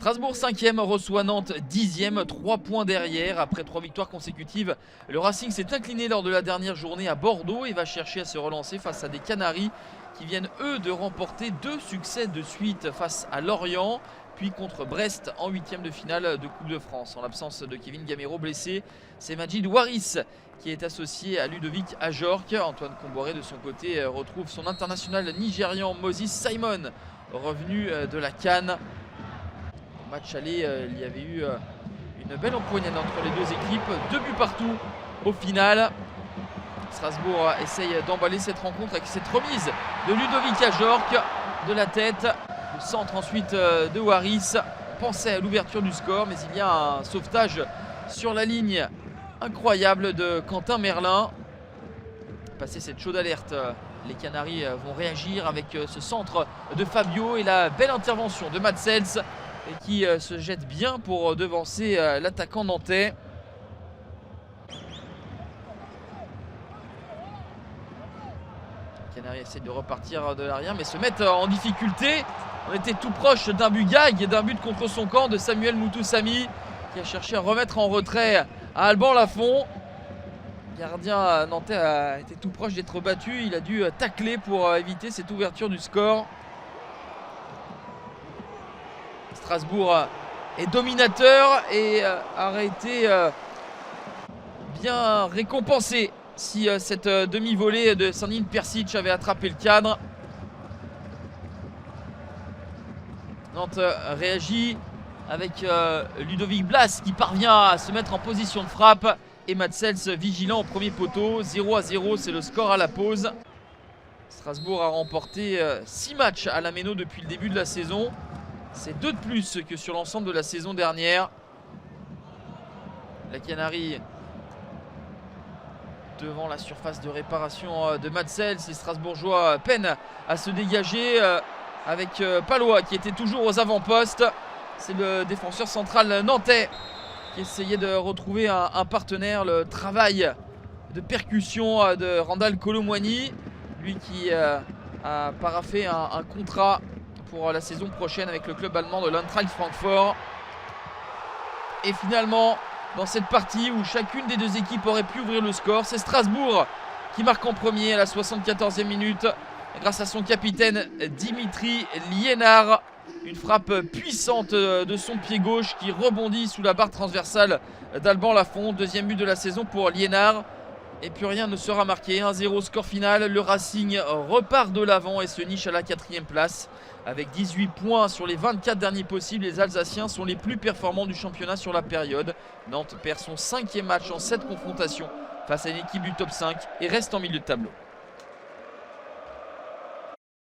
Strasbourg 5e reçoit Nantes 10e, 3 points derrière. Après 3 victoires consécutives, le Racing s'est incliné lors de la dernière journée à Bordeaux et va chercher à se relancer face à des Canaries qui viennent eux de remporter 2 succès de suite face à Lorient, puis contre Brest en 8e de finale de Coupe de France. En l'absence de Kevin Gamero blessé, c'est Majid Waris qui est associé à Ludovic Ajorc. Antoine Comboiré de son côté retrouve son international nigérian Moses Simon, revenu de la CAN. Au match aller, il y avait eu une belle empoignade entre les deux équipes, 2 buts partout au final. Strasbourg essaye d'emballer cette rencontre avec cette remise de Ludovic Ajorc de la tête. Le centre ensuite de Waris. On pensait à l'ouverture du score, mais il y a un sauvetage sur la ligne incroyable de Quentin Merlin. Passé cette chaude alerte, les Canaries vont réagir avec ce centre de Fabio et la belle intervention de Madsels et qui se jette bien pour devancer l'attaquant nantais. Les Canaries essaient de repartir de l'arrière mais se mettent en difficulté. On était tout proche d'un but gag et d'un but contre son camp de Samuel Moutoussamy qui a cherché à remettre en retrait à Alban Lafont. Le gardien nantais a été tout proche d'être battu. Il a dû tacler pour éviter cette ouverture du score. Strasbourg est dominateur et aurait été bien récompensé si cette demi-volée de Sandin Persic avait attrapé le cadre. Nantes réagit avec Ludovic Blas qui parvient à se mettre en position de frappe et Madsels vigilant au premier poteau. 0-0, c'est le score à la pause. Strasbourg a remporté 6 matchs à la Méno depuis le début de la saison. C'est 2 de plus que sur l'ensemble de la saison dernière. La Canarie devant la surface de réparation de Madsels. Les Strasbourgeois peinent à se dégager avec Palois qui était toujours aux avant-postes. C'est le défenseur central nantais qui essayait de retrouver un partenaire. Le travail de percussion de Randal Colomwani, lui qui a paraphé un contrat pour la saison prochaine avec le club allemand de l'Eintracht Francfort. Et finalement, dans cette partie où chacune des deux équipes aurait pu ouvrir le score, c'est Strasbourg qui marque en premier à la 74e minute grâce à son capitaine Dimitri Liénard. Une frappe puissante de son pied gauche qui rebondit sous la barre transversale d'Alban Lafont. 2e but de la saison pour Liénard. Et plus rien ne sera marqué. 1-0 score final. Le Racing repart de l'avant et se niche à la 4e place. Avec 18 points sur les 24 derniers possibles, les Alsaciens sont les plus performants du championnat sur la période. Nantes perd son 5e match en 7 confrontations face à une équipe du top 5 et reste en milieu de tableau.